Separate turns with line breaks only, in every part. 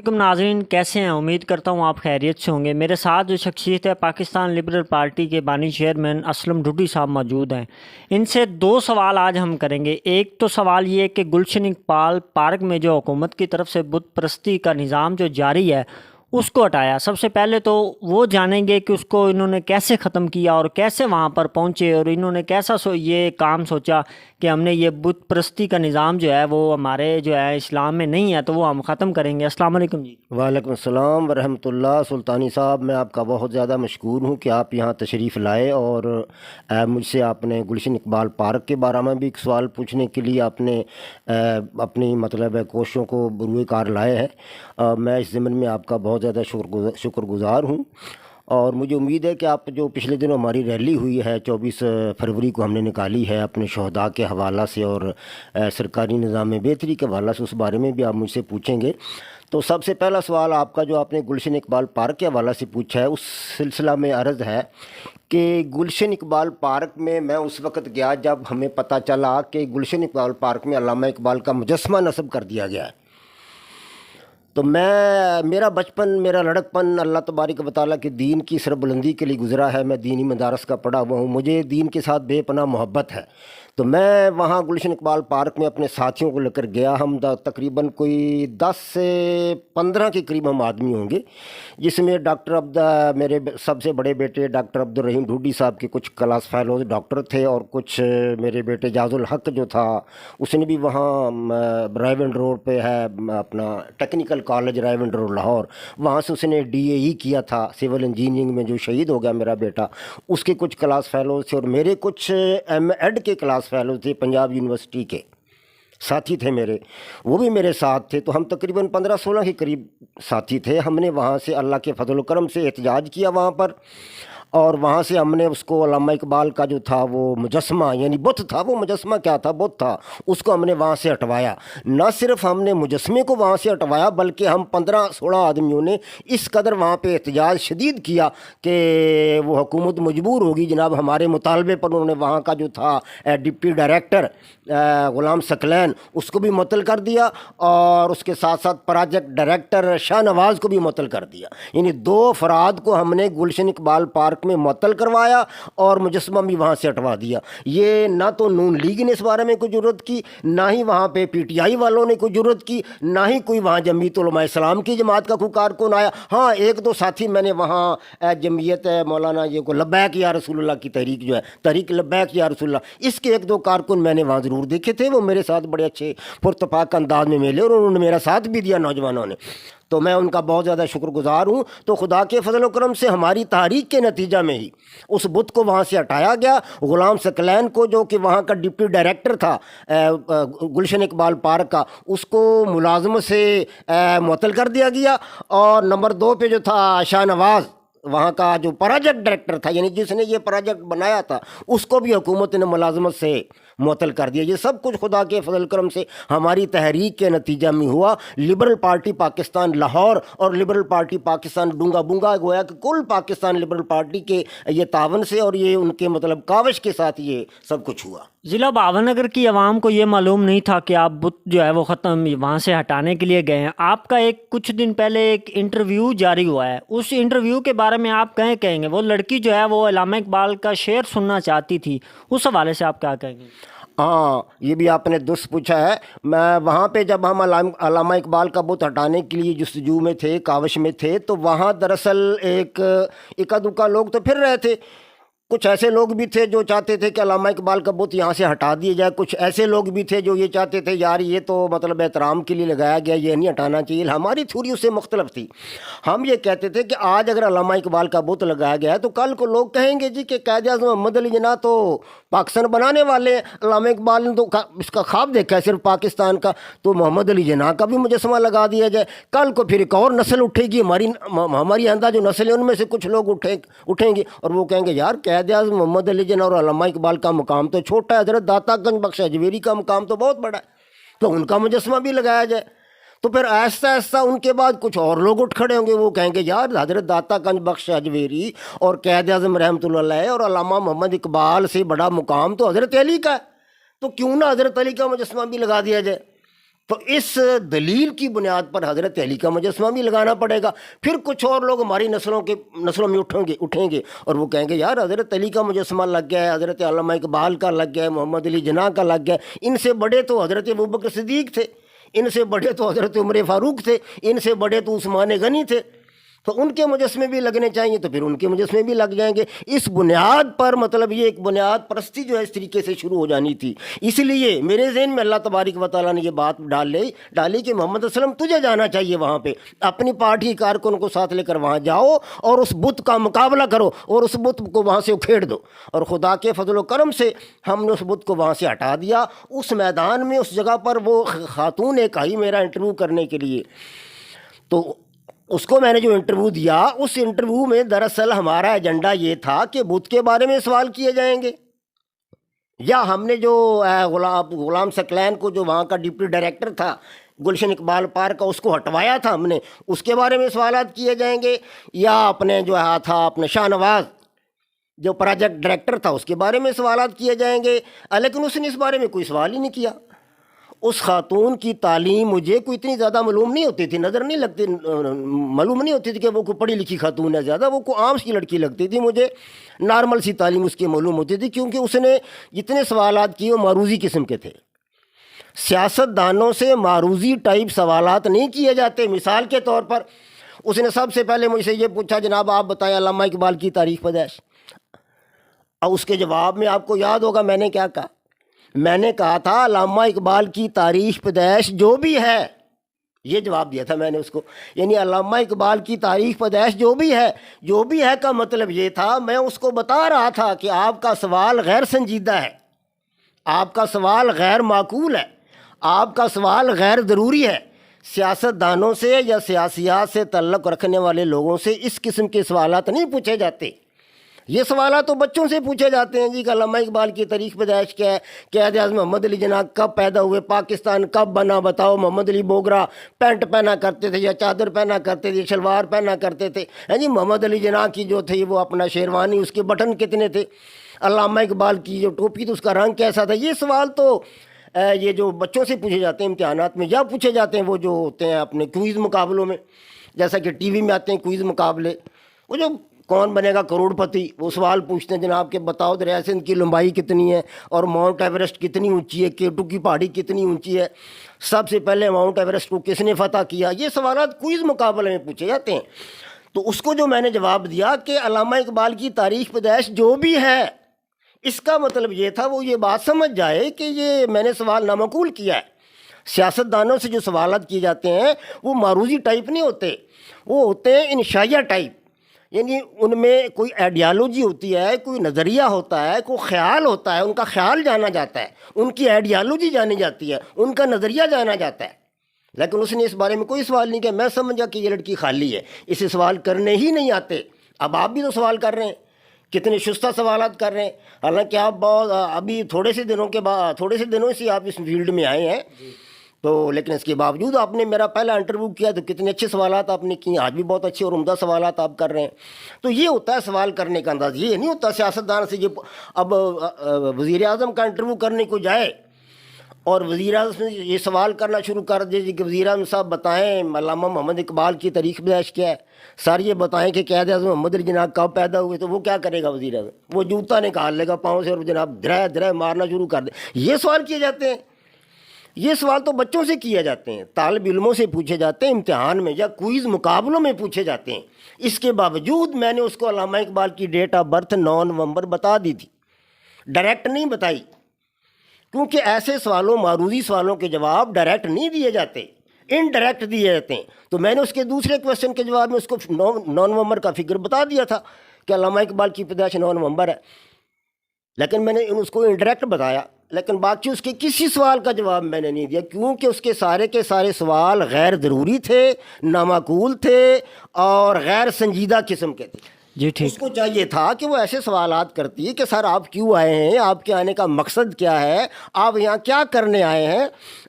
علیکم ناظرین، کیسے ہیں؟ امید کرتا ہوں آپ خیریت سے ہوں گے۔ میرے ساتھ جو شخصیت ہے پاکستان لبرل پارٹی کے بانی چیئرمین اسلم ڈھوڈی صاحب موجود ہیں۔ ان سے دو سوال آج ہم کریں گے۔ ایک تو سوال یہ ہے کہ گلشن اقبال پارک میں جو حکومت کی طرف سے بت پرستی کا نظام جو جاری ہے اس کو ہٹایا، سب سے پہلے تو وہ جانیں گے کہ اس کو انہوں نے کیسے ختم کیا اور کیسے وہاں پر پہنچے، اور انہوں نے کیسا یہ کام سوچا کہ ہم نے یہ بت پرستی کا نظام جو ہے وہ ہمارے جو ہے اسلام میں نہیں ہے تو وہ ہم ختم کریں گے۔ السلام علیکم جی۔
وعلیکم السلام ورحمۃ اللہ۔ سلطانی صاحب، میں آپ کا بہت زیادہ مشکور ہوں کہ آپ یہاں تشریف لائے، اور مجھ سے آپ نے گلشن اقبال پارک کے بارے میں بھی ایک سوال پوچھنے کے لیے آپ نے اپنی کوششوں کو بروئے کار لائے ہیں۔ میں اس ضمن میں آپ کا بہت زیادہ شکر گزار ہوں، اور مجھے امید ہے کہ آپ جو پچھلے دنوں ہماری ریلی ہوئی ہے 24 فروری کو ہم نے نکالی ہے اپنے شہداء کے حوالہ سے اور سرکاری نظام بہتری کے حوالہ سے، اس بارے میں بھی آپ مجھ سے پوچھیں گے۔ تو سب سے پہلا سوال آپ کا جو آپ نے گلشن اقبال پارک کے حوالہ سے پوچھا ہے، اس سلسلہ میں عرض ہے کہ گلشن اقبال پارک میں اس وقت گیا جب ہمیں پتہ چلا کہ گلشن اقبال پارک میں علامہ اقبال کا مجسمہ نصب کر دیا گیا ہے۔ تو میرا بچپن، میرا لڑکپن اللہ تبارک و تعالیٰ کے دین کی سربلندی کے لیے گزرا ہے۔ میں دینی مدارس کا پڑھا ہوا ہوں، مجھے دین کے ساتھ بے پناہ محبت ہے۔ تو میں وہاں گلشن اقبال پارک میں اپنے ساتھیوں کو لے کر گیا۔ ہم تقریباً کوئی 10 سے 15 کے قریب ہم آدمی ہوں گے، جس میں میرے سب سے بڑے بیٹے ڈاکٹر عبد الرحیم ڈھوڈی صاحب کے کچھ کلاس فیلوز ڈاکٹر تھے، اور کچھ میرے بیٹے جاز الحق جو تھا اس نے بھی وہاں رائیونڈ روڈ پہ ہے اپنا technical college Raiwind road Lahore, وہاں سے اس نے DAE کیا تھا سول انجینئرنگ میں، جو شہید ہو گیا میرا بیٹا، اس کے کچھ کلاس فیلوز تھے، اور میرے کچھ M.Ed کے کلاس فیلوز تھے پنجاب یونیورسٹی کے ساتھی تھے میرے، وہ بھی میرے ساتھ تھے۔ تو ہم تقریباً 15-16 کے قریب ساتھی تھے۔ ہم نے وہاں سے اللہ کے فضل و کرم سے احتجاج کیا وہاں پر، اور وہاں سے ہم نے اس کو علامہ اقبال کا جو تھا وہ مجسمہ، یعنی بت تھا، وہ مجسمہ کیا تھا، بت تھا، اس کو ہم نے وہاں سے ہٹوایا۔ نہ صرف ہم نے مجسمے کو وہاں سے ہٹوایا بلکہ ہم 15-16 آدمیوں نے اس قدر وہاں پہ احتجاج شدید کیا کہ وہ حکومت مجبور ہوگی جناب ہمارے مطالبے پر۔ انہوں نے وہاں کا جو تھا ڈپٹی ڈائریکٹر غلام ثقلین اس کو بھی معطل کر دیا، اور اس کے ساتھ ساتھ پروجیکٹ ڈائریکٹر شاہ نواز کو بھی معطل کر دیا۔ یعنی 2 افراد کو ہم نے گلشن اقبال پارک میں معطل کروایا اور مجسمہ بھی وہاں سے ہٹوا دیا۔ یہ نہ تو نون لیگ نے اس بارے میں کوئی جرت کی، نہ ہی وہاں پہ PTI والوں نے کوئی جرت کی، نہ ہی کوئی وہاں جمعیت علماء اسلام کی جماعت کا کوئی کارکن آیا۔ ہاں، 1-2 ساتھی میں نے وہاں جمعیت مولانا یہ کو لبیک یا رسول اللہ کی تحریک جو ہے، تحریک لبیک یا رسول اللہ، اس کے 1-2 کارکن میں نے وہاں ضرور دیکھے تھے۔ وہ میرے ساتھ بڑے اچھے پرتپاک انداز میں ملے، اور انہوں نے میرا ساتھ بھی دیا نوجوانوں نے، تو میں ان کا بہت زیادہ شکر گزار ہوں۔ تو خدا کے فضل و کرم سے ہماری تحریک کے نتیجہ میں ہی اس بت کو وہاں سے ہٹایا گیا۔ غلام ثقلین کو، جو کہ وہاں کا ڈپٹی ڈائریکٹر تھا گلشن اقبال پارک کا، اس کو ملازمت سے معطل کر دیا گیا، اور نمبر 2 پہ جو تھا شاہ نواز، وہاں کا جو پروجیکٹ ڈائریکٹر تھا، یعنی جس نے یہ پروجیکٹ بنایا تھا، اس کو بھی حکومت نے ملازمت سے معطل کر دیا۔ یہ سب کچھ خدا کے فضل کرم سے ہماری تحریک کے نتیجہ میں ہوا۔ لبرل پارٹی پاکستان لاہور اور لبرل پارٹی پاکستان ڈونگا بونگا، گویا کہ کل پاکستان لبرل پارٹی کے یہ تعاون سے اور یہ ان کے کاوش کے ساتھ یہ سب کچھ ہوا۔
ضلع بھاون نگر کی عوام کو یہ معلوم نہیں تھا کہ آپ بت جو ہے وہ ختم وہاں سے ہٹانے کے لیے گئے ہیں۔ آپ کا کچھ دن پہلے ایک انٹرویو جاری ہوا ہے، اس انٹرویو کے بارے میں آپ کہیں گے؟ وہ لڑکی جو ہے وہ علامہ اقبال کا شعر سننا چاہتی تھی، اس حوالے سے آپ کیا کہیں گے؟
ہاں، یہ بھی آپ نے درست پوچھا ہے۔ میں وہاں پہ جب ہم علامہ اقبال کا بت ہٹانے کے لیے جستجو میں تھے، کاوش میں تھے، تو وہاں دراصل ایک اکا دکا لوگ تو پھر رہے تھے۔ کچھ ایسے لوگ بھی تھے جو چاہتے تھے کہ علامہ اقبال کا بت یہاں سے ہٹا دیا جائے، کچھ ایسے لوگ بھی تھے جو یہ چاہتے تھے یار یہ تو احترام کے لیے لگایا گیا، یہ نہیں ہٹانا چاہیے۔ ہماری تھیوری اس سے مختلف تھی۔ ہم یہ کہتے تھے کہ آج اگر علامہ اقبال کا بت لگایا گیا ہے تو کل کو لوگ کہیں گے جی کہ قائد اعظم محمد علی جناح تو پاکستان بنانے والے ہیں، علامہ اقبال نے تو اس کا خواب دیکھا ہے صرف پاکستان کا، تو محمد علی جناح کا بھی مجسمہ لگا دیا جائے۔ کل کو پھر ایک اور نسل اٹھے گی، ہماری آئندہ جو نسل ہے ان میں سے کچھ لوگ اٹھیں گے اور وہ کہیں گے یار قائد اعظم محمد علی جناح اور علامہ اقبال کا مقام تو چھوٹا ہے، حضرت داتا گنج بخش اجمیری کا مقام تو بہت بڑا ہے، تو ان کا مجسمہ بھی لگایا جائے۔ تو پھر آہستہ آہستہ ان کے بعد کچھ اور لوگ اٹھ کھڑے ہوں گے، وہ کہیں گے یار حضرت داتا گنج بخش اجمیری اور قائد اعظم رحمۃ اللہ علیہ اور علامہ محمد اقبال سے بڑا مقام تو حضرت علی کا ہے، تو کیوں نہ حضرت علی کا مجسمہ بھی لگا دیا جائے۔ تو اس دلیل کی بنیاد پر حضرت علی کا مجسمہ بھی لگانا پڑے گا. پھر کچھ اور لوگ ہماری نسلوں میں اٹھیں گے اور وہ کہیں گے یار حضرت علی کا مجسمہ لگ گیا ہے, حضرت علامہ اقبال کا لگ گیا ہے, محمد علی جناح کا لگ گیا ہے, ان سے بڑے تو حضرت ابوبکر صدیق تھے, ان سے بڑے تو حضرت عمر فاروق تھے, ان سے بڑے تو عثمان غنی تھے, تو ان کے مجسمے بھی لگنے چاہیے, تو پھر ان کے مجسمے بھی لگ جائیں گے. اس بنیاد پر مطلب یہ ایک بنیاد پرستی جو ہے اس طریقے سے شروع ہو جانی تھی. اس لیے میرے ذہن میں اللہ تبارک و تعالیٰ نے یہ بات ڈالی کہ محمد صلی اللہ علیہ وسلم تجھے جانا چاہیے وہاں پہ, اپنی پارٹی کارکن کو ساتھ لے کر وہاں جاؤ اور اس بت کا مقابلہ کرو اور اس بت کو وہاں سے اکھیڑ دو. اور خدا کے فضل و کرم سے ہم نے اس بت کو وہاں سے ہٹا دیا. اس میدان میں اس جگہ پر وہ خاتون ایک آئی میرا انٹرویو کرنے کے لیے, تو اس کو میں نے جو انٹرویو دیا, اس انٹرویو میں دراصل ہمارا ایجنڈا یہ تھا کہ بدھ کے بارے میں سوال کیے جائیں گے, یا ہم نے جو غلام ثقلین کو جو وہاں کا ڈپٹی ڈائریکٹر تھا گلشن اقبال پارک کا, اس کو ہٹوایا تھا ہم نے, اس کے بارے میں سوالات کیے جائیں گے, یا اپنے جو تھا اپنے شاہ نواز جو پروجیکٹ ڈائریکٹر تھا اس کے بارے میں سوالات کیے جائیں گے. لیکن اس نے اس بارے میں کوئی سوال ہی نہیں کیا. اس خاتون کی تعلیم مجھے کوئی اتنی زیادہ معلوم نہیں ہوتی تھی, نظر نہیں لگتی, معلوم نہیں ہوتی تھی کہ وہ کوئی پڑھی لکھی خاتون ہے زیادہ, وہ کوئی عام سی لڑکی لگتی تھی مجھے, نارمل سی تعلیم اس کی معلوم ہوتی تھی, کیونکہ اس نے جتنے سوالات کیے وہ معروضی قسم کے تھے. سیاست دانوں سے معروضی ٹائپ سوالات نہیں کیے جاتے. مثال کے طور پر اس نے سب سے پہلے مجھ سے یہ پوچھا جناب آپ بتائیں علامہ اقبال کی تاریخ پیدائش. اور اس کے جواب میں آپ کو یاد ہوگا میں نے کیا کہا, میں نے کہا تھا علامہ اقبال کی تاریخ پیدائش جو بھی ہے, یہ جواب دیا تھا میں نے اس کو, یعنی علامہ اقبال کی تاریخ پیدائش جو بھی ہے کا مطلب یہ تھا, میں اس کو بتا رہا تھا کہ آپ کا سوال غیر سنجیدہ ہے, آپ کا سوال غیر معقول ہے, آپ کا سوال غیر ضروری ہے. سیاست دانوں سے یا سیاسیات سے تعلق رکھنے والے لوگوں سے اس قسم کے سوالات نہیں پوچھے جاتے. یہ سوالات تو بچوں سے پوچھے جاتے ہیں جی کہ علامہ اقبال کی تاریخ پیدائش کیا ہے, قائد اعظم محمد علی جناح کب پیدا ہوئے, پاکستان کب بنا بتاؤ, محمد علی بوگرا پینٹ پہنا کرتے تھے یا چادر پہنا کرتے تھے, شلوار پہنا کرتے تھے جی, محمد علی جناح کی جو تھی وہ اپنا شیروانی اس کے بٹن کتنے تھے, علامہ اقبال کی جو ٹوپی تھی اس کا رنگ کیسا تھا. یہ سوال تو یہ جو بچوں سے پوچھے جاتے ہیں امتحانات میں, یا پوچھے جاتے ہیں وہ جو ہوتے ہیں اپنے کوئز مقابلوں میں, جیسا کہ ٹی وی میں آتے ہیں کوئز مقابلے, وہ جو کون بنے گا کروڑ پتی, وہ سوال پوچھتے ہیں جناب کہ بتاؤ دریا سندھ کی لمبائی کتنی ہے اور ماؤنٹ ایوریسٹ کتنی اونچی ہے, کیٹو کی پہاڑی کتنی اونچی ہے, سب سے پہلے ماؤنٹ ایوریسٹ کو کس نے فتح کیا. یہ سوالات کوئز مقابلے میں پوچھے جاتے ہیں. تو اس کو جو میں نے جواب دیا کہ علامہ اقبال کی تاریخ پیدائش جو بھی ہے, اس کا مطلب یہ تھا وہ یہ بات سمجھ جائے کہ یہ میں نے سوال نامعقول کیا ہے. سیاست دانوں سے جو سوالات کیے جاتے ہیں وہ معروضی ٹائپ نہیں ہوتے, وہ ہوتے ہیں انشائیہ ٹائپ, یعنی ان میں کوئی آئیڈیالوجی ہوتی ہے, کوئی نظریہ ہوتا ہے, کوئی خیال ہوتا ہے, ان کا خیال جانا جاتا ہے, ان کی آئیڈیالوجی جانی جاتی ہے, ان کا نظریہ جانا جاتا ہے. لیکن اس نے اس بارے میں کوئی سوال نہیں کیا. میں سمجھا کہ یہ لڑکی خالی ہے, اسے سوال کرنے ہی نہیں آتے. اب آپ بھی تو سوال کر رہے ہیں, کتنے شستہ سوالات کر رہے ہیں, حالانکہ آپ بہت ابھی تھوڑے سے دنوں سے آپ اس فیلڈ میں آئے ہیں, تو لیکن اس کے باوجود آپ نے میرا پہلا انٹرویو کیا تو کتنے اچھے سوالات آپ نے کیے, آج بھی بہت اچھے اور عمدہ سوالات آپ کر رہے ہیں. تو یہ ہوتا ہے سوال کرنے کا انداز, یہ نہیں ہوتا سیاستدان سے یہ اب وزیر اعظم کا انٹرویو کرنے کو جائے اور وزیر اعظم سے یہ سوال کرنا شروع کر دے کہ وزیر اعظم صاحب بتائیں علامہ محمد اقبال کی تاریخ پیدائش کیا ہے, سر یہ بتائیں کہ قائد اعظم محمد علی جناح کب پیدا ہوئے, تو وہ کیا کرے گا وزیر اعظم, وہ جوتا نکال لے گا پاؤں سے اور جناب درہ مارنا شروع کر دے. یہ سوال کیے جاتے ہیں. یہ سوال تو بچوں سے کیے جاتے ہیں, طالب علموں سے پوچھے جاتے ہیں امتحان میں یا کوئز مقابلوں میں پوچھے جاتے ہیں. اس کے باوجود میں نے اس کو علامہ اقبال کی ڈیٹ آف برتھ 9 نومبر بتا دی تھی, ڈائریکٹ نہیں بتائی, کیونکہ ایسے سوالوں معروضی سوالوں کے جواب ڈائریکٹ نہیں دیے جاتے, انڈائریکٹ دیے جاتے ہیں. تو میں نے اس کے دوسرے کویشچن کے جواب میں اس کو 9 نومبر کا فگر بتا دیا تھا کہ علامہ اقبال کی پیدائش 9 نومبر ہے, لیکن میں نے اس کو انڈائریکٹ بتایا. لیکن باقی اس کے کسی سوال کا جواب میں نے نہیں دیا, کیونکہ اس کے سارے سوال غیر ضروری تھے, نامعقول تھے اور غیر سنجیدہ قسم کے تھے.
جی ٹھیک.
اس کو چاہیے تھا کہ وہ ایسے سوالات کرتی ہے کہ سر آپ کیوں آئے ہیں, آپ کے آنے کا مقصد کیا ہے, آپ یہاں کیا کرنے آئے ہیں,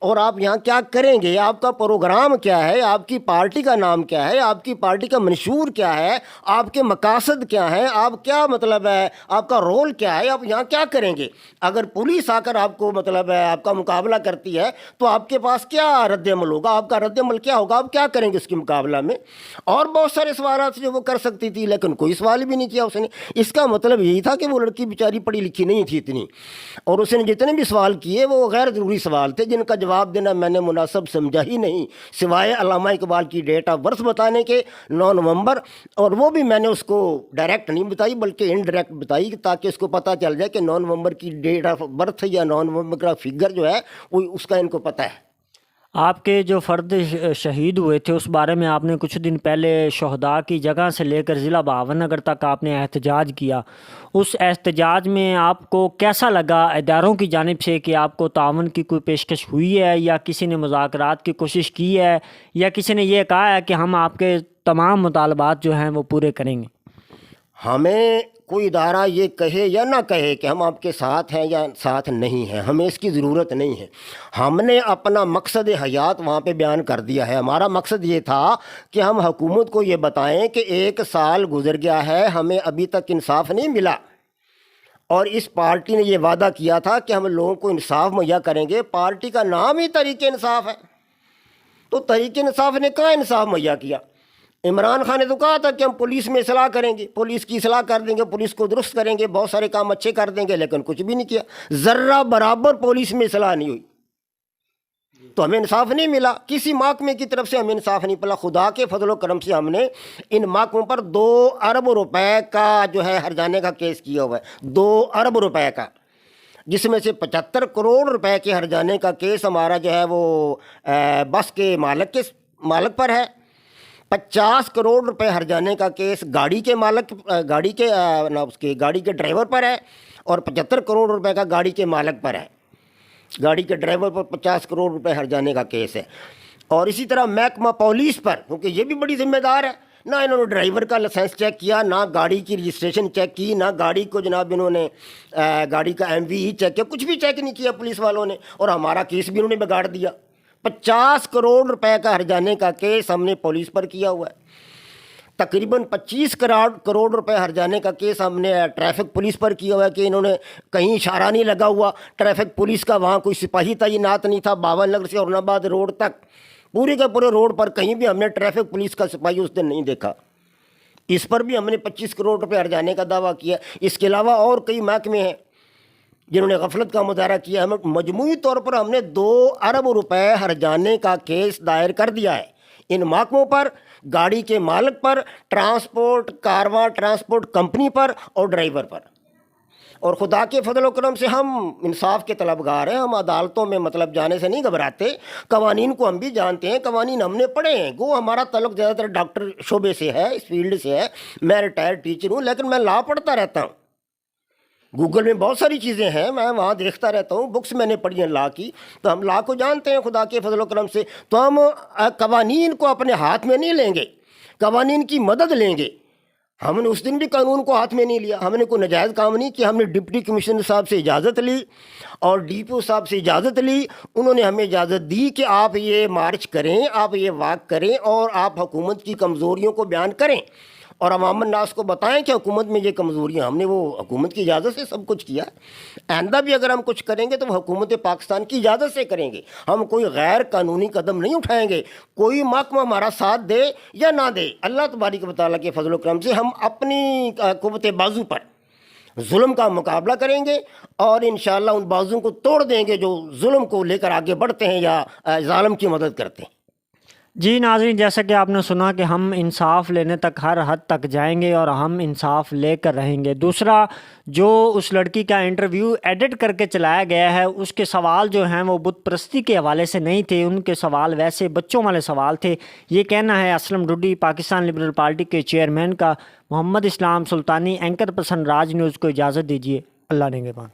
اور آپ یہاں کیا کریں گے، آپ کا پروگرام کیا ہے، آپ کی پارٹی کا نام کیا ہے، آپ کی پارٹی کا منشور کیا ہے، آپ کے مقاصد کیا ہیں، آپ کیا مطلب ہے، آپ کا رول کیا ہے، آپ یہاں کیا کریں گے۔ اگر پولیس آ کر آپ کو مطلب ہے آپ کا مقابلہ کرتی ہے تو آپ کے پاس کیا رد عمل ہوگا، آپ کا رد عمل کیا ہوگا، آپ کیا کریں گے اس کے مقابلہ میں۔ اور بہت سارے سوالات جو وہ کر سکتی تھی لیکن کوئی سوال بھی نہیں کیا اس نے۔ اس کا مطلب یہی تھا کہ وہ لڑکی بیچاری پڑھی لکھی نہیں تھی اتنی، اور اس نے جتنے بھی سوال کیے وہ غیر ضروری سوال تھے جن کا جواب دینا میں نے مناسب سمجھا ہی نہیں، سوائے علامہ اقبال کی ڈیٹ آف برتھ بتانے کے 9 نومبر، اور وہ بھی میں نے اس کو ڈائریکٹ نہیں بتائی بلکہ انڈائریکٹ بتائی تاکہ اس کو پتہ چل جائے کہ 9 نومبر کی ڈیٹ آف برتھ یا 9 نومبر کا فگر جو ہے وہ اس کا ان کو پتہ ہے۔
آپ کے جو فرد شہید ہوئے تھے اس بارے میں آپ نے کچھ دن پہلے شہداء کی جگہ سے لے کر ضلع بہاون نگر تک آپ نے احتجاج کیا، اس احتجاج میں آپ کو کیسا لگا؟ اداروں کی جانب سے کہ آپ کو تعاون کی کوئی پیشکش ہوئی ہے یا کسی نے مذاکرات کی کوشش کی ہے یا کسی نے یہ کہا ہے کہ ہم آپ کے تمام مطالبات جو ہیں وہ پورے کریں گے؟
ہمیں کوئی ادارہ یہ کہے یا نہ کہے کہ ہم آپ کے ساتھ ہیں یا ساتھ نہیں ہیں، ہمیں اس کی ضرورت نہیں ہے۔ ہم نے اپنا مقصد حیات وہاں پہ بیان کر دیا ہے۔ ہمارا مقصد یہ تھا کہ ہم حکومت کو یہ بتائیں کہ 1 سال گزر گیا ہے، ہمیں ابھی تک انصاف نہیں ملا، اور اس پارٹی نے یہ وعدہ کیا تھا کہ ہم لوگوں کو انصاف مہیا کریں گے۔ پارٹی کا نام ہی تحریک انصاف ہے، تو تحریک انصاف نے کہاں انصاف مہیا کیا؟ عمران خان نے تو کہا تھا کہ ہم پولیس میں اصلاح کریں گے، پولیس کی اصلاح کر دیں گے، پولیس کو درست کریں گے، بہت سارے کام اچھے کر دیں گے، لیکن کچھ بھی نہیں کیا، ذرہ برابر پولیس میں اصلاح نہیں ہوئی، تو ہمیں انصاف نہیں ملا۔ کسی محکمے کی طرف سے ہمیں انصاف نہیں ملا۔ خدا کے فضل و کرم سے ہم نے ان محکموں پر 2 ارب روپے کا جو ہے ہرجانے کا کیس کیا ہوا ہے، 2 ارب روپے کا، جس میں سے 75 کروڑ روپے کے ہرجانے کا کیس ہمارا جو ہے وہ بس کے مالک پر ہے، 50 کروڑ روپے ہرجانے کا کیس گاڑی کے گاڑی کے ڈرائیور پر ہے، اور 75 کروڑ روپے کا گاڑی کے مالک پر ہے۔ گاڑی کے ڈرائیور پر 50 کروڑ روپے ہرجانے کا کیس ہے، اور اسی طرح محکمہ پولیس پر، کیونکہ یہ بھی بڑی ذمہ دار ہے، نہ انہوں نے ڈرائیور کا لائسنس چیک کیا، نہ گاڑی کی رجسٹریشن چیک کی، نہ گاڑی کو جناب انہوں نے گاڑی کا MVE چیک کیا، کچھ بھی چیک نہیں کیا پولیس والوں نے، اور ہمارا کیس بھی انہوں نے بگاڑ دیا۔ 50 کروڑ روپے کا ہرجانے کا کیس ہم نے پولیس پر کیا ہوا ہے، تقریباً 25 کروڑ روپے ہرجانے کا کیس ہم نے ٹریفک پولیس پر کیا ہوا ہے کہ انہوں نے کہیں اشارہ نہیں لگا ہوا، ٹریفک پولیس کا وہاں کوئی سپاہی تعینات نہیں تھا، باون نگر سے اورنگ آباد روڈ تک، پورے کے پورے روڈ پر کہیں بھی ہم نے ٹریفک پولیس کا سپاہی اس دن نہیں دیکھا۔ اس پر بھی ہم نے 25 کروڑ روپے ہرجانے کا دعویٰ کیا۔ اس کے علاوہ اور کئی محکمے ہیں جنہوں نے غفلت کا مظاہرہ کیا، ہمیں مجموعی طور پر ہم نے 2 ارب روپے ہرجانے کا کیس دائر کر دیا ہے ان محکموں پر، گاڑی کے مالک پر، کارواں ٹرانسپورٹ کمپنی پر اور ڈرائیور پر۔ اور خدا کے فضل و کرم سے ہم انصاف کے طلبگار ہیں، ہم عدالتوں میں مطلب جانے سے نہیں گھبراتے، قوانین کو ہم بھی جانتے ہیں، قوانین ہم نے پڑھے ہیں، گو ہمارا تعلق زیادہ تر ڈاکٹر شعبے سے ہے، اس فیلڈ سے ہے، میں ریٹائرڈ ٹیچر ہوں، لیکن میں لا پڑھتا رہتا ہوں، گوگل میں بہت ساری چیزیں ہیں، میں وہاں دیکھتا رہتا ہوں، بکس میں نے پڑھی ہیں لا کی، تو ہم لا کو جانتے ہیں خدا کے فضل و کرم سے۔ تو ہم قوانین کو اپنے ہاتھ میں نہیں لیں گے، قوانین کی مدد لیں گے۔ ہم نے اس دن بھی قانون کو ہاتھ میں نہیں لیا، ہم نے کوئی ناجائز کام نہیں کیا، ہم نے ڈپٹی کمشنر صاحب سے اجازت لی اور DPO صاحب سے اجازت لی، انہوں نے ہمیں اجازت دی کہ آپ یہ مارچ کریں، آپ یہ واک کریں اور آپ حکومت کی کمزوریوں کو بیان کریں اور عوام الناس کو بتائیں کہ حکومت میں یہ کمزوریاں، ہم نے وہ حکومت کی اجازت سے سب کچھ کیا۔ آئندہ بھی اگر ہم کچھ کریں گے تو وہ حکومت پاکستان کی اجازت سے کریں گے، ہم کوئی غیر قانونی قدم نہیں اٹھائیں گے۔ کوئی محکمہ ہمارا ساتھ دے یا نہ دے، اللہ تبارک و تعالیٰ کے فضل و کرم سے ہم اپنی قوت بازو پر ظلم کا مقابلہ کریں گے اور انشاءاللہ ان بازوؤں کو توڑ دیں گے جو ظلم کو لے کر آگے بڑھتے ہیں یا ظالم کی مدد کرتے ہیں۔
جی ناظرین، جیسا کہ آپ نے سنا کہ ہم انصاف لینے تک ہر حد تک جائیں گے اور ہم انصاف لے کر رہیں گے۔ دوسرا، جو اس لڑکی کا انٹرویو ایڈٹ کر کے چلایا گیا ہے، اس کے سوال جو ہیں وہ بت پرستی کے حوالے سے نہیں تھے، ان کے سوال ویسے بچوں والے سوال تھے، یہ کہنا ہے اسلم ڈوڈی پاکستان لبرل پارٹی کے چیئرمین کا۔ محمد اسلام سلطانی، اینکر پرسن، راج نیوز کو اجازت دیجیے۔ اللہ نگہبان۔